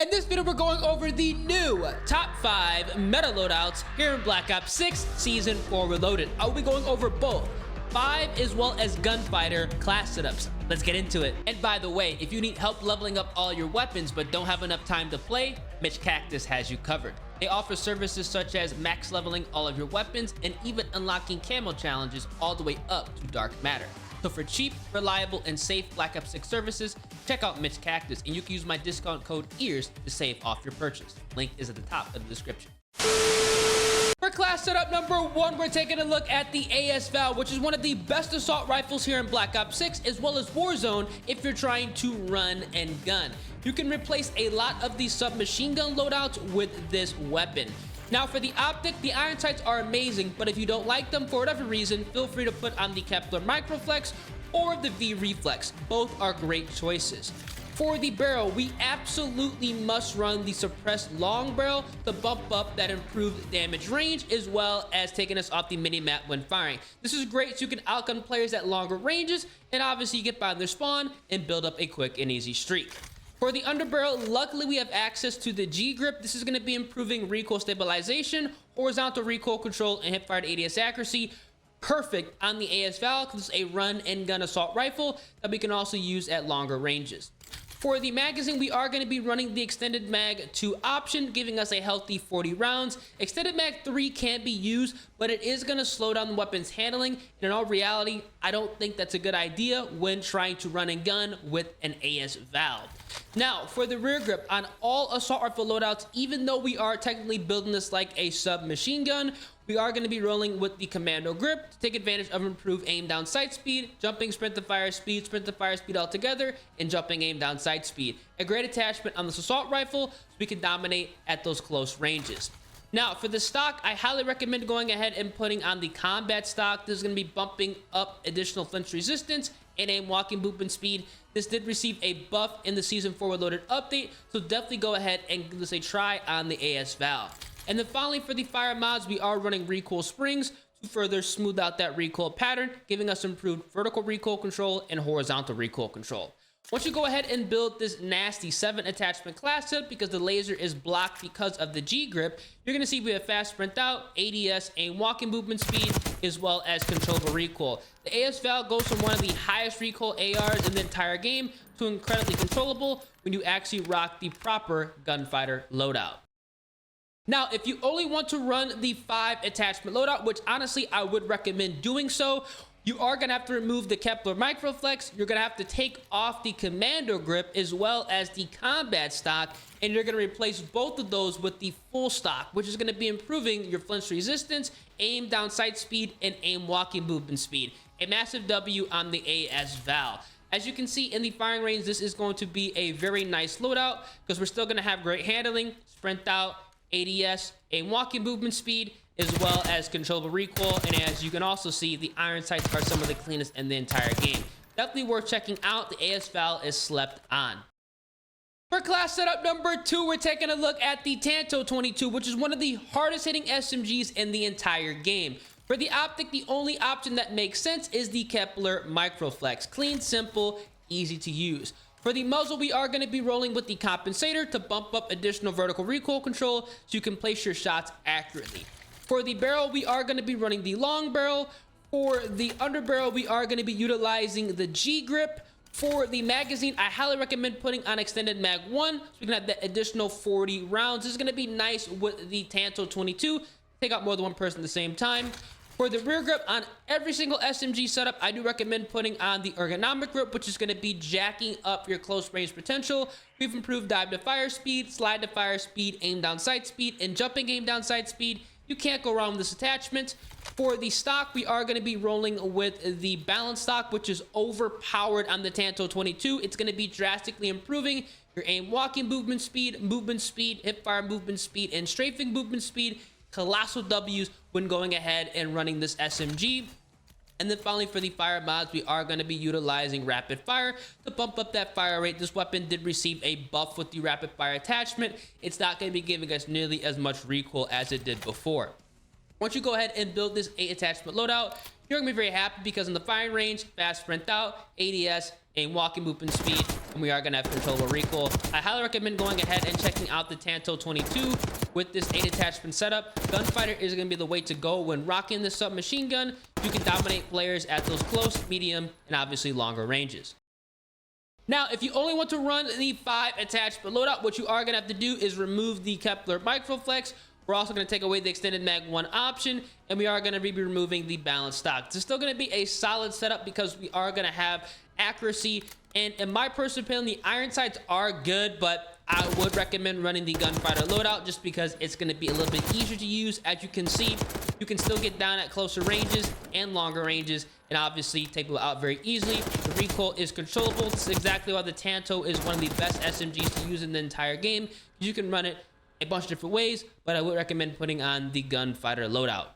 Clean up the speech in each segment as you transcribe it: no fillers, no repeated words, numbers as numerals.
In this video, we're going over the new top 5 meta loadouts here in Black Ops 6 Season 4 Reloaded. I'll be going over both 5 as well as gunfighter class setups. Let's get into it. And by the way, if you need help leveling up all your weapons but don't have enough time to play, MitchCactus has you covered. They offer services such as max leveling all of your weapons and even unlocking camo challenges all the way up to Dark Matter. So for cheap, reliable, and safe Black Ops 6 services, check out MitchCactus, and you can use my discount code EARS to save off your purchase. Link is at the top of the description. For class setup number 1, we're taking a look at the AS-VAL, which is one of the best assault rifles here in Black Ops 6, as well as Warzone if you're trying to run and gun. You can replace a lot of these submachine gun loadouts with this weapon. Now for the optic, the iron sights are amazing, but if you don't like them for whatever reason, feel free to put on the Kepler Microflex or the V Reflex. Both are great choices. For the barrel, we absolutely must run the suppressed long barrel to bump up that improved damage range, as well as taking us off the mini-map when firing. This is great so you can outgun players at longer ranges, and obviously you get by their spawn and build up a quick and easy streak. For the underbarrel, luckily we have access to the G grip. This is going to be improving recoil stabilization, horizontal recoil control, and hipfire to ADS accuracy. Perfect on the AS-VAL because it's a run and gun assault rifle that we can also use at longer ranges. For the magazine, we are going to be running the extended mag 2 option, giving us a healthy 40 rounds. Extended mag 3 can't be used, but it is going to slow down the weapon's handling. And in all reality, I don't think that's a good idea when trying to run and gun with an AS-VAL. Now, for the rear grip, on all assault rifle loadouts, even though we are technically building this like a submachine gun, we are going to be rolling with the commando grip to take advantage of improved aim down sight speed, jumping sprint to fire speed altogether, and jumping aim down sight speed. A great attachment on this assault rifle so we can dominate at those close ranges. Now, for the stock, I highly recommend going ahead and putting on the combat stock. This is going to be bumping up additional flinch resistance and aim walking movement speed. This did receive a buff in the Season 4 Reloaded update, so definitely go ahead and give this a try on the AS-VAL. And then finally, for the fire mods, we are running recoil springs to further smooth out that recoil pattern, giving us improved vertical recoil control and horizontal recoil control. Once you go ahead and build this nasty 7 attachment class setup, because the laser is blocked because of the G grip, you're going to see we have fast sprint out, ADS, aim walking movement speed, as well as controllable recoil. The AS-VAL goes from one of the highest recoil ARs in the entire game to incredibly controllable when you actually rock the proper gunfighter loadout. Now, if you only want to run the 5 attachment loadout, which honestly I would recommend doing so, you are going to have to remove the Kepler Microflex. You're going to have to take off the commando grip as well as the combat stock, and you're going to replace both of those with the full stock, which is going to be improving your flinch resistance, aim down sight speed, and aim walking movement speed. A massive W on the AS-VAL. As you can see in the firing range, this is going to be a very nice loadout because we're still going to have great handling, sprint out, ADS, aim walking movement speed, as well as controllable recoil. And as you can also see, the iron sights are some of the cleanest in the entire game. Definitely worth checking out. The AS-VAL is slept on. For class setup number 2, we're taking a look at the TANTO 22, which is one of the hardest hitting SMGs in the entire game. For the optic, the only option that makes sense is the Kepler Microflex. Clean, simple, easy to use. For the muzzle, we are going to be rolling with the compensator to bump up additional vertical recoil control so you can place your shots accurately. For the barrel, we are going to be running the long barrel. For the underbarrel, we are going to be utilizing the G grip. For the magazine, I highly recommend putting on extended mag 1 so we can have that additional 40 rounds. This is going to be nice with the TANTO 22. Take out more than one person at the same time. For the rear grip, on every single SMG setup, I do recommend putting on the ergonomic grip, which is going to be jacking up your close range potential. We've improved dive to fire speed, slide to fire speed, aim down sight speed, and jumping aim down sight speed. You can't go wrong with this attachment. For the stock, we are going to be rolling with the balance stock, which is overpowered on the TANTO 22. It's going to be drastically improving your aim walking movement speed, hip fire movement speed, and strafing movement speed. Colossal W's when going ahead and running this SMG. And then finally, for the fire mods, we are going to be utilizing rapid fire to bump up that fire rate. This weapon did receive a buff with the rapid fire attachment. It's not going to be giving us nearly as much recoil as it did before. Once you go ahead and build this 8 attachment loadout, you're going to be very happy because in the firing range, fast sprint out, ADS, aim walking movement speed, and we are going to have controllable recoil. I highly recommend going ahead and checking out the TANTO 22 with this 8 attachment setup. Gunfighter is going to be the way to go when rocking this submachine gun. You can dominate players at those close, medium, and obviously longer ranges. Now, if you only want to run the 5 attachment loadout, what you are going to have to do is remove the Kepler Microflex. We're also going to take away the extended mag 1 option, and we are going to be removing the balanced stock. This is still going to be a solid setup because we are going to have accuracy, and in my personal opinion, the iron sights are good, but I would recommend running the gunfighter loadout just because it's going to be a little bit easier to use. As you can see, you can still get down at closer ranges and longer ranges, and obviously take people out very easily. The recoil is controllable. This is exactly why the TANTO is one of the best SMGs to use in the entire game. You can run it a bunch of different ways, but I would recommend putting on the gunfighter loadout.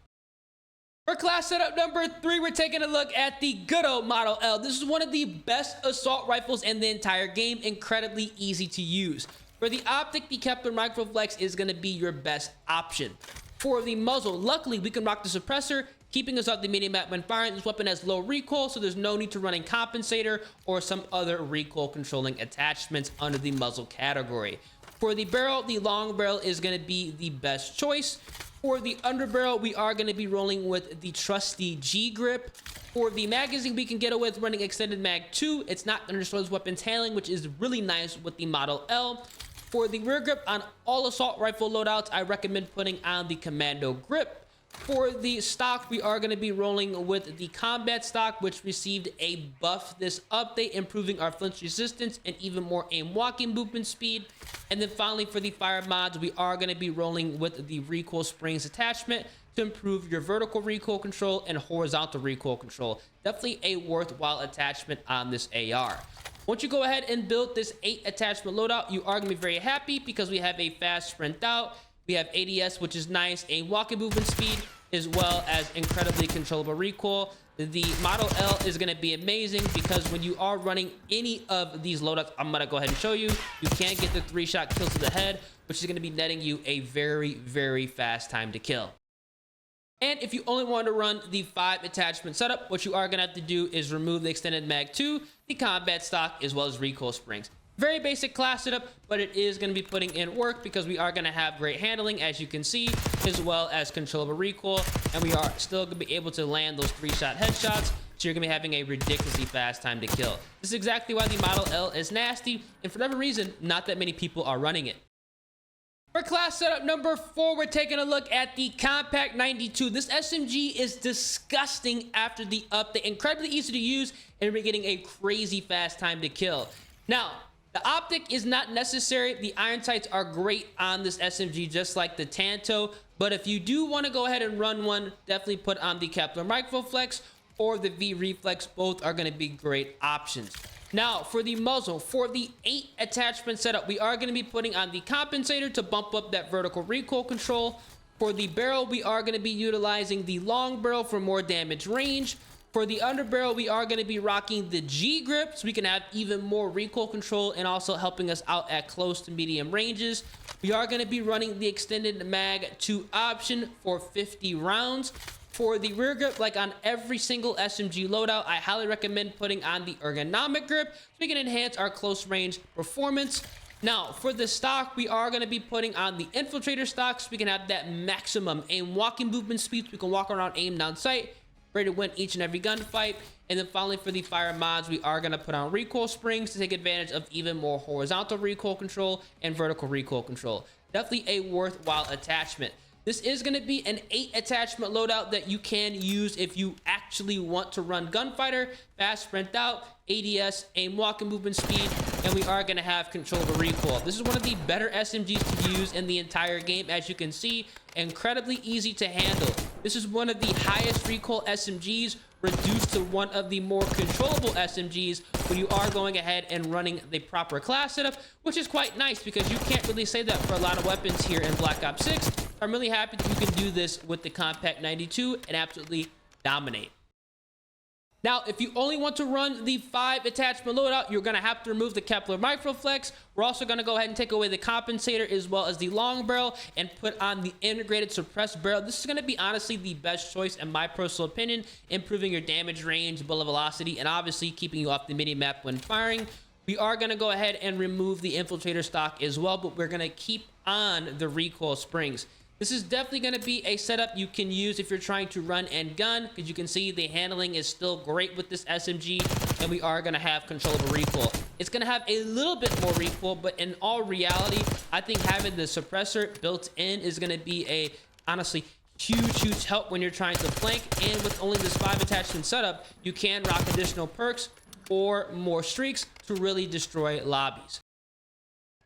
For class setup number 3, we're taking a look at the good old Model L. This is one of the best assault rifles in the entire game, incredibly easy to use. For the optic, the Kepler Microflex is going to be your best option. For the muzzle, luckily we can rock the suppressor, keeping us off the medium map when firing. This weapon has low recoil, so there's no need to run a compensator or some other recoil controlling attachments under the muzzle category. For the barrel, the long barrel is going to be the best choice. For the underbarrel, we are going to be rolling with the trusty G grip. For the magazine, we can get away with running extended mag 2. It's not going to destroy this weapon's handling, which is really nice with the Model L. For the rear grip on all assault rifle loadouts, I recommend putting on the commando grip. For the stock, we are going to be rolling with the combat stock, which received a buff this update, improving our flinch resistance and even more aim walking movement speed. And then finally, for the fire mods, we are going to be rolling with the recoil springs attachment to improve your vertical recoil control and horizontal recoil control. Definitely a worthwhile attachment on this AR. Once you go ahead and build this 8 attachment loadout, you are going to be very happy because we have a fast sprint out. We have ADS, which is nice, a walking movement speed, as well as incredibly controllable recoil. The Model L is going to be amazing because when you are running any of these loadouts, I'm going to go ahead and show you, you can get the 3-shot kills to the head, which is going to be netting you a very, very fast time to kill. And if you only want to run the 5 attachment setup, what you are going to have to do is remove the extended mag 2, the combat stock, as well as recoil springs. Very basic class setup, but it is going to be putting in work because we are going to have great handling, as you can see, as well as controllable recoil, and we are still going to be able to land those 3-shot headshots, so you're going to be having a ridiculously fast time to kill. This is exactly why the Model L is nasty, and for whatever reason, not that many people are running it. For class setup number 4, we're taking a look at the KOMPAKT 92. This SMG is disgusting after the update, incredibly easy to use, and we're getting a crazy fast time to kill. Now, the optic is not necessary. The iron sights are great on this SMG, just like the TANTO. But if you do want to go ahead and run one, definitely put on the Kepler Microflex or the V Reflex. Both are going to be great options. Now, for the muzzle, for the 8 attachment setup, we are going to be putting on the compensator to bump up that vertical recoil control. For the barrel, we are going to be utilizing the long barrel for more damage range. For the underbarrel, we are going to be rocking the G grip, so we can have even more recoil control and also helping us out at close to medium ranges. We are going to be running the extended mag 2 option for 50 rounds. For the rear grip, like on every single SMG loadout, I highly recommend putting on the ergonomic grip so we can enhance our close range performance. Now, for the stock, we are going to be putting on the infiltrator stock so we can have that maximum aim walking movement speed so we can walk around aim down sight, ready to win each and every gunfight. And then finally, for the fire mods, we are going to put on recoil springs to take advantage of even more horizontal recoil control and vertical recoil control. Definitely a worthwhile attachment. This is going to be an 8 attachment loadout that you can use if you actually want to run gunfighter, fast sprint out, ADS, aim walking movement speed, and we are going to have controllable recoil. This is one of the better SMGs to use in the entire game. As you can see, incredibly easy to handle. This is one of the highest recoil SMGs, reduced to one of the more controllable SMGs when you are going ahead and running the proper class setup, which is quite nice because you can't really say that for a lot of weapons here in Black Ops 6. I'm really happy that you can do this with the KOMPAKT 92 and absolutely dominate. Now, if you only want to run the 5 attachment loadout, you're going to have to remove the Kepler Microflex. We're also going to go ahead and take away the compensator as well as the long barrel and put on the integrated suppressed barrel. This is going to be honestly the best choice in my personal opinion, improving your damage range, bullet velocity, and obviously keeping you off the mini map when firing. we are going to go ahead and remove the infiltrator stock as well, but we're going to keep on the recoil springs. This is definitely going to be a setup you can use if you're trying to run and gun, because you can see the handling is still great with this SMG, and we are going to have controllable recoil. It's going to have a little bit more recoil, but in all reality, I think having the suppressor built in is going to be a, honestly, huge help when you're trying to flank. And with only this 5 attachment setup, you can rock additional perks or more streaks to really destroy lobbies.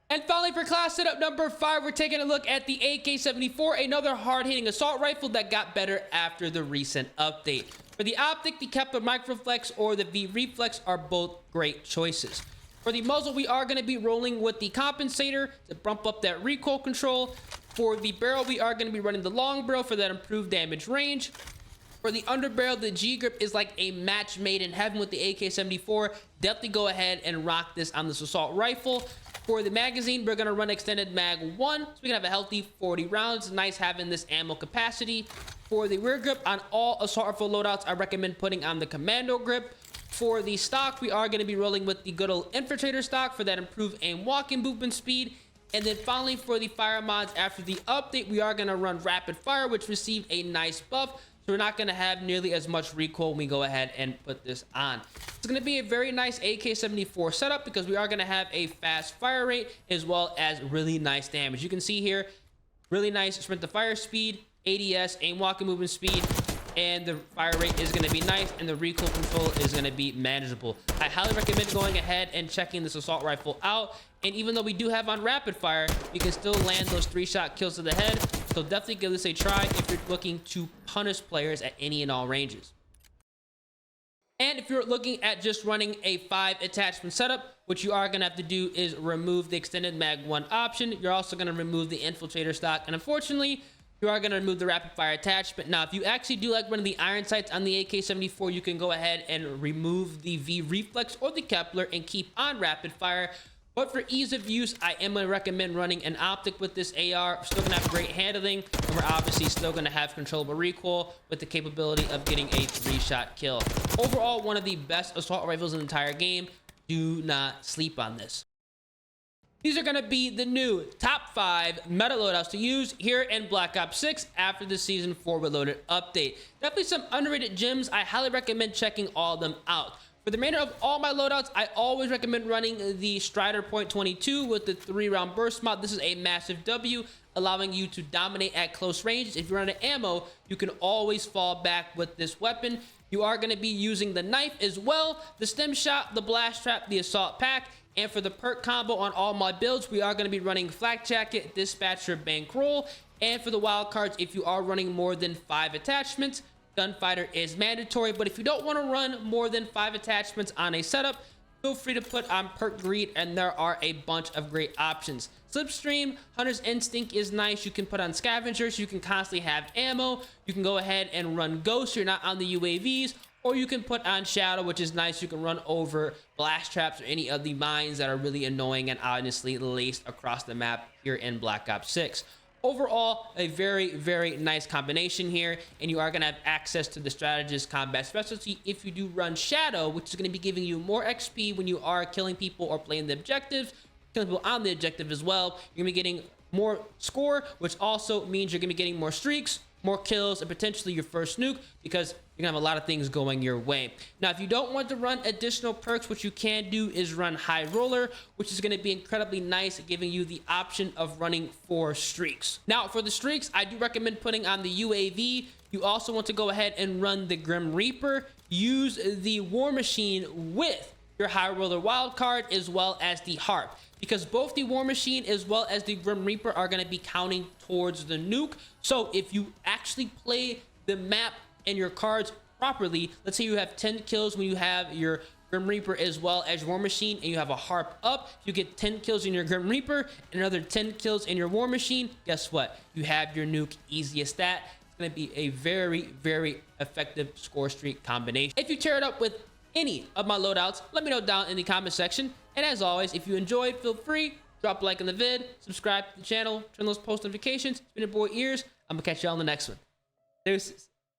And finally, for class setup number 5, we're taking a look at the AK-74, another hard-hitting assault rifle that got better after the recent update. For the optic, the Kepler Microflex or the V-Reflex are both great choices. For the muzzle, we are going to be rolling with the compensator to bump up that recoil control. For the barrel, we are going to be running the long barrel for that improved damage range. For the underbarrel, the G-grip is like a match made in heaven with the AK-74. Definitely go ahead and rock this on this assault rifle. For the magazine, we're going to run extended mag 1, so we can have a healthy 40 rounds. Nice having this ammo capacity. For the rear grip on all assault rifle loadouts, I recommend putting on the commando grip. For the stock, we are going to be rolling with the good old infiltrator stock for that improved aim walking movement speed. And then finally, for the fire mods, after the update, we are going to run rapid fire, which received a nice buff. So we're not going to have nearly as much recoil when we go ahead and put this on. It's going to be a very nice AK-74 setup because we are going to have a fast fire rate as well as really nice damage. You can see here, really nice sprint to fire speed, ADS, aim walking movement speed, and the fire rate is going to be nice, and the recoil control is going to be manageable. I highly recommend going ahead and checking this assault rifle out. And even though we do have on rapid fire, you can still land those 3-shot kills to the head. So definitely give this a try if you're looking to punish players at any and all ranges. And if you're looking at just running a 5 attachment setup, what you are going to have to do is remove the extended mag 1 option. You're also going to remove the infiltrator stock. And unfortunately, you are going to remove the rapid fire attachment. Now, if you actually do like running the iron sights on the AK-74, you can go ahead and remove the V-Reflex or the Kepler and keep on rapid fire. But for ease of use, I am going to recommend running an optic with this AR. We're still going to have great handling, and we're obviously still going to have controllable recoil with the capability of getting a 3-shot kill. Overall, one of the best assault rifles in the entire game. Do not sleep on this. These are going to be the new top 5 meta loadouts to use here in Black Ops 6 after the Season 4 Reloaded update. Definitely some underrated gems. I highly recommend checking all of them out. For the remainder of all my loadouts, I always recommend running the Strider .22 with the 3-round burst mod. This is a massive W, allowing you to dominate at close ranges. If you're out of ammo, you can always fall back with this weapon. You are going to be using the knife as well, the stem shot, the blast trap, the assault pack. And for the perk combo on all my builds, we are going to be running flak jacket, dispatcher, bankroll. And for the wild cards, if you are running more than 5 attachments, gunfighter is mandatory. But if you don't want to run more than 5 attachments on a setup, feel free to put on perk greed, and there are a bunch of great options. Slipstream, Hunter's Instinct is nice. You can put on scavengers. You can constantly have ammo. You can go ahead and run ghosts. You're not on the UAVs. Or you can put on Shadow, which is nice. You can run over blast traps or any of the mines that are really annoying and honestly laced across the map here in Black Ops 6. Overall, a very nice combination here, and you are going to have access to the strategist combat specialty if you do run Shadow, which is going to be giving you more XP when you are killing people or playing the objectives, killing people on the objective as well. You're going to be getting more score, which also means you're going to be getting more streaks, more kills, and potentially your first nuke, because you're gonna have a lot of things going your way. Now, if you don't want to run additional perks, what you can do is run High Roller, which is going to be incredibly nice at giving you the option of running 4 streaks. Now, for the streaks, I do recommend putting on the UAV. You also want to go ahead and run the Grim Reaper. Use the War Machine with your High Roller wildcard as well as the Harp, because both the War Machine as well as the Grim Reaper are going to be counting towards the nuke. So if you actually play the map and your cards properly, let's say you have 10 kills when you have your Grim Reaper as well as War Machine, and you have a Harp up, you get 10 kills in your Grim Reaper and another 10 kills in your War Machine. Guess what? You have your nuke, easy as that. It's going to be a very effective score streak combination. If you tear it up with any of my loadouts, let me know down in the comment section. And as always, if you enjoyed, feel free, drop a like on the vid, subscribe to the channel, turn those post notifications. It's been your boy Ears. I'm gonna catch y'all on the next one. Deuces.